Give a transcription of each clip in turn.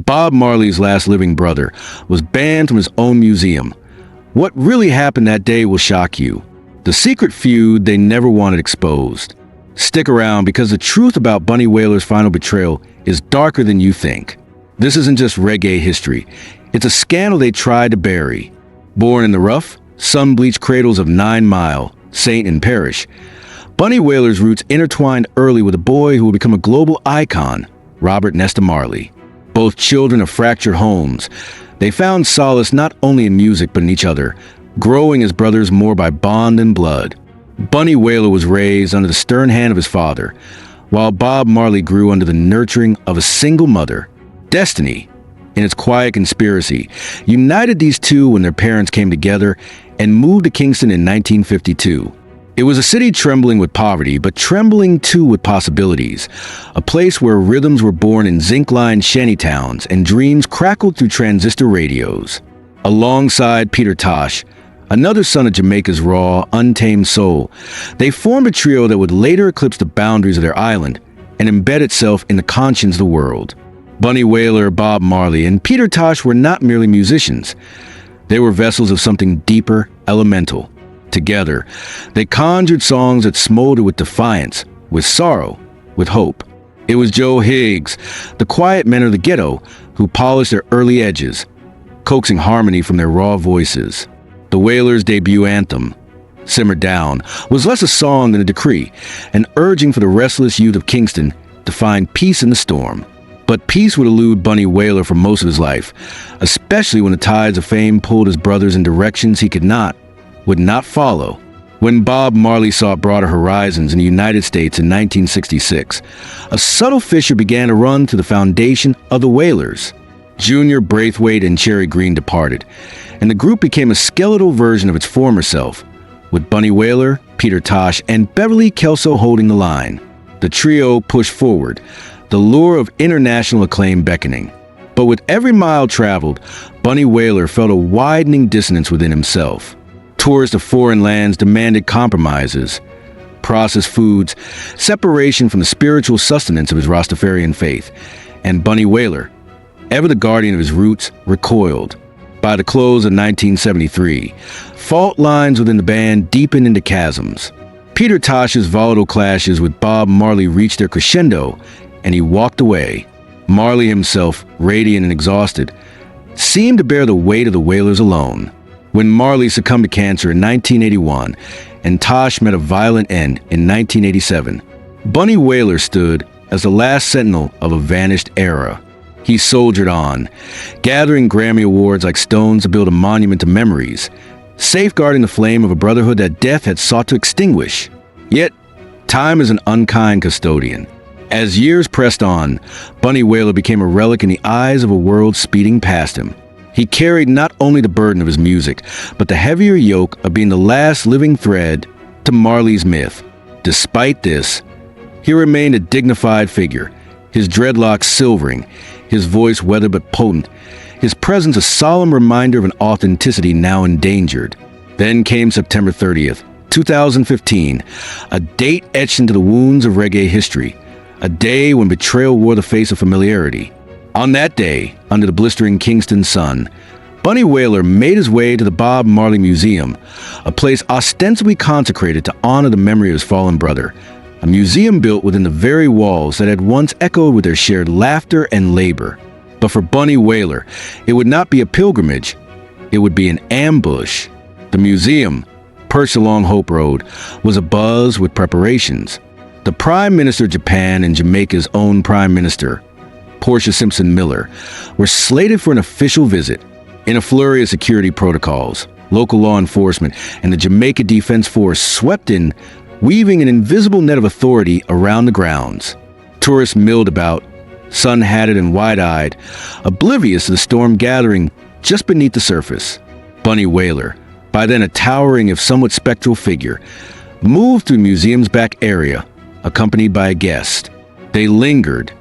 Bob Marley's last living brother, was banned from his own museum. What really happened that day will shock you. The secret feud they never wanted exposed. Stick around because the truth about Bunny Wailer's final betrayal is darker than you think. This isn't just reggae history. It's a scandal they tried to bury. Born in the rough, sun-bleached cradles of 9 Mile, Saint and Parish, Bunny Wailer's roots intertwined early with a boy who would become a global icon, Robert Nesta Marley. Both children of fractured homes, they found solace not only in music but in each other, growing as brothers more by bond than blood. Bunny Wailer was raised under the stern hand of his father, while Bob Marley grew under the nurturing of a single mother. Destiny, in its quiet conspiracy, united these two when their parents came together and moved to Kingston in 1952. It was a city trembling with poverty, but trembling too with possibilities. A place where rhythms were born in zinc-lined shantytowns and dreams crackled through transistor radios. Alongside Peter Tosh, another son of Jamaica's raw, untamed soul, they formed a trio that would later eclipse the boundaries of their island and embed itself in the conscience of the world. Bunny Wailer, Bob Marley, and Peter Tosh were not merely musicians. They were vessels of something deeper, elemental. Together, they conjured songs that smoldered with defiance, with sorrow, with hope. It was Joe Higgs, the quiet men of the ghetto, who polished their early edges, coaxing harmony from their raw voices. The Wailers' debut anthem, Simmer Down, was less a song than a decree, an urging for the restless youth of Kingston to find peace in the storm. But peace would elude Bunny Wailer for most of his life, especially when the tides of fame pulled his brothers in directions he would not follow. When Bob Marley sought broader horizons in the United States in 1966, a subtle fissure began to run through the foundation of the Wailers. Junior Braithwaite and Cherry Green departed, and the group became a skeletal version of its former self, with Bunny Wailer, Peter Tosh, and Beverly Kelso holding the line. The trio pushed forward, the lure of international acclaim beckoning. But with every mile traveled, Bunny Wailer felt a widening dissonance within himself. Tourists of foreign lands demanded compromises, processed foods, separation from the spiritual sustenance of his Rastafarian faith, and Bunny Wailer, ever the guardian of his roots, recoiled. By the close of 1973, fault lines within the band deepened into chasms. Peter Tosh's volatile clashes with Bob Marley reached their crescendo, and he walked away. Marley himself, radiant and exhausted, seemed to bear the weight of the Wailers alone. When Marley succumbed to cancer in 1981 and Tosh met a violent end in 1987, Bunny Wailer stood as the last sentinel of a vanished era. He soldiered on, gathering Grammy Awards like stones to build a monument to memories, safeguarding the flame of a brotherhood that death had sought to extinguish. Yet, time is an unkind custodian. As years pressed on, Bunny Wailer became a relic in the eyes of a world speeding past him. He carried not only the burden of his music, but the heavier yoke of being the last living thread to Marley's myth. Despite this, he remained a dignified figure, his dreadlocks silvering, his voice weathered but potent, his presence a solemn reminder of an authenticity now endangered. Then came September 30th, 2015, a date etched into the wounds of reggae history, a day when betrayal wore the face of familiarity. On that day, under the blistering Kingston sun, Bunny Wailer made his way to the Bob Marley Museum, a place ostensibly consecrated to honor the memory of his fallen brother, a museum built within the very walls that had once echoed with their shared laughter and labor. But for Bunny Wailer, it would not be a pilgrimage, it would be an ambush. The museum, perched along Hope Road, was abuzz with preparations. The Prime Minister of Japan and Jamaica's own Prime Minister, Portia Simpson Miller, were slated for an official visit. In a flurry of security protocols, local law enforcement and the Jamaica Defense Force swept in, weaving an invisible net of authority around the grounds. Tourists milled about, sun-hatted and wide-eyed, oblivious to the storm gathering just beneath the surface. Bunny Wailer, by then a towering if somewhat spectral figure, moved through the museum's back area, accompanied by a guest. They lingered,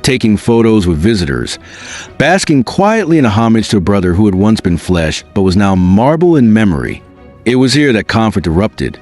taking photos with visitors, basking quietly in a homage to a brother who had once been flesh but was now marble in memory. It was here that conflict erupted,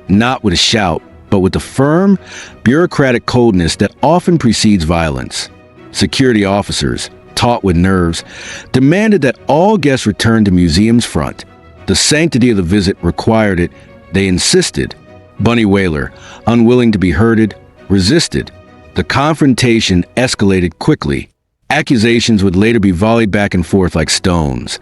not with a shout, but with the firm, bureaucratic coldness that often precedes violence. Security officers, taut with nerves, demanded that all guests return to museum's front. The sanctity of the visit required it. They insisted. Bunny Wailer, unwilling to be herded, resisted. The confrontation escalated quickly. Accusations would later be volleyed back and forth like stones.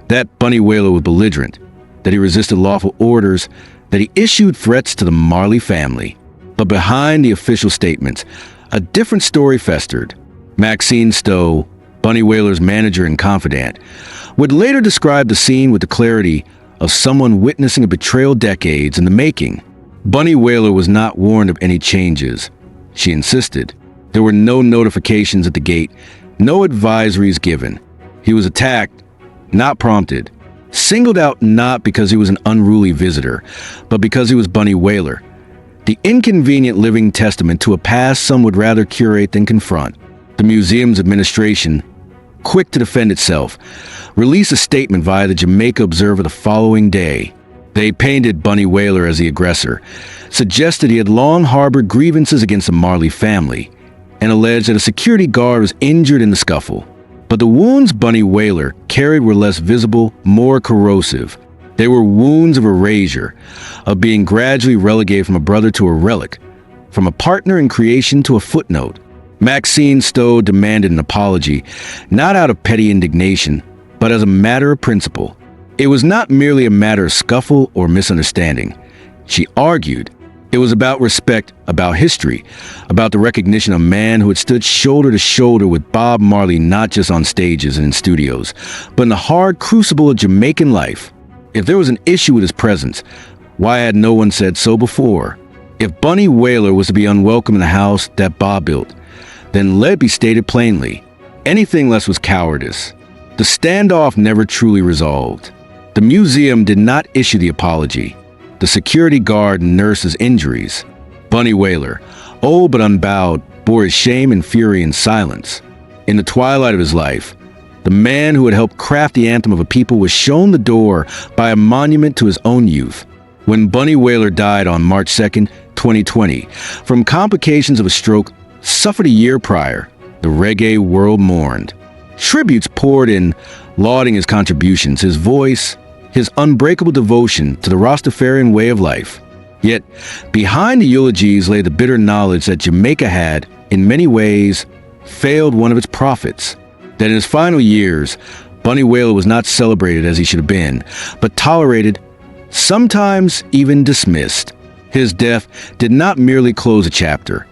That Bunny Wailer was belligerent, that he resisted lawful orders, that he issued threats to the Marley family. But behind the official statements, a different story festered. Maxine Stowe, Bunny Wailer's manager and confidant, would later describe the scene with the clarity of someone witnessing a betrayal decades in the making. Bunny Wailer was not warned of any changes. She insisted. There were no notifications at the gate, no advisories given. He was attacked, not prompted, singled out not because he was an unruly visitor, but because he was Bunny Wailer, the inconvenient living testament to a past some would rather curate than confront. The museum's administration, quick to defend itself, released a statement via the Jamaica Observer the following day. They painted Bunny Wailer as the aggressor, suggested he had long harbored grievances against the Marley family, and alleged that a security guard was injured in the scuffle. But the wounds Bunny Wailer carried were less visible, more corrosive. They were wounds of erasure, of being gradually relegated from a brother to a relic, from a partner in creation to a footnote. Maxine Stowe demanded an apology, not out of petty indignation, but as a matter of principle. It was not merely a matter of scuffle or misunderstanding. She argued it was about respect, about history, about the recognition of a man who had stood shoulder to shoulder with Bob Marley not just on stages and in studios, but in the hard crucible of Jamaican life. If there was an issue with his presence, why had no one said so before? If Bunny Wailer was to be unwelcome in the house that Bob built, then let it be stated plainly. Anything less was cowardice. The standoff never truly resolved. The museum did not issue the apology. The security guard nursed his injuries. Bunny Wailer, old but unbowed, bore his shame and fury in silence. In the twilight of his life, the man who had helped craft the anthem of a people was shown the door by a monument to his own youth. When Bunny Wailer died on March 2nd, 2020, from complications of a stroke suffered a year prior, the reggae world mourned. Tributes poured in, lauding his contributions, his voice, his unbreakable devotion to the Rastafarian way of life. Yet, behind the eulogies lay the bitter knowledge that Jamaica had, in many ways, failed one of its prophets. That in his final years, Bunny Wailer was not celebrated as he should have been, but tolerated, sometimes even dismissed. His death did not merely close a chapter.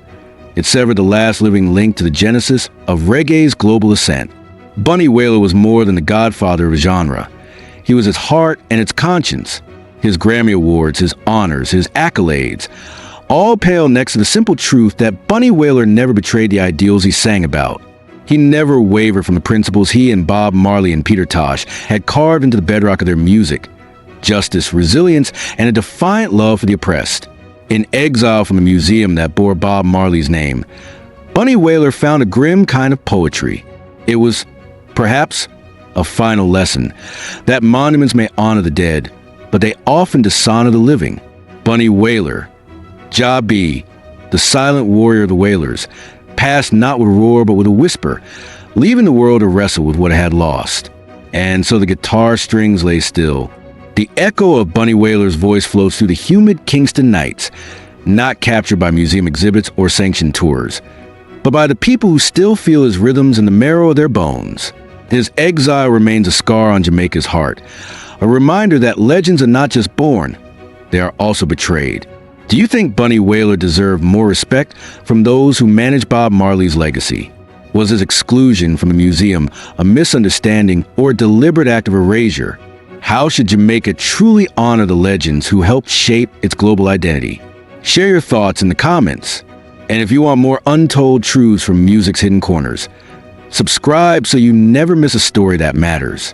It severed the last living link to the genesis of reggae's global ascent. Bunny Wailer was more than the godfather of a genre. He was its heart and its conscience. His Grammy Awards, his honors, his accolades, all pale next to the simple truth that Bunny Wailer never betrayed the ideals he sang about. He never wavered from the principles he and Bob Marley and Peter Tosh had carved into the bedrock of their music: justice, resilience, and a defiant love for the oppressed. In exile from the museum that bore Bob Marley's name, Bunny Wailer found a grim kind of poetry. It was, perhaps, a final lesson that monuments may honor the dead, but they often dishonor the living. Bunny Wailer, Jah B, the silent warrior of the Wailers, passed not with a roar but with a whisper, leaving the world to wrestle with what it had lost. And so the guitar strings lay still. The echo of Bunny Wailer's voice floats through the humid Kingston nights, not captured by museum exhibits or sanctioned tours, but by the people who still feel his rhythms in the marrow of their bones. His exile remains a scar on Jamaica's heart, a reminder that legends are not just born, they are also betrayed. Do you think Bunny Wailer deserved more respect from those who managed Bob Marley's legacy? Was his exclusion from the museum a misunderstanding or a deliberate act of erasure? How should Jamaica truly honor the legends who helped shape its global identity? Share your thoughts in the comments. And if you want more untold truths from music's hidden corners, subscribe so you never miss a story that matters.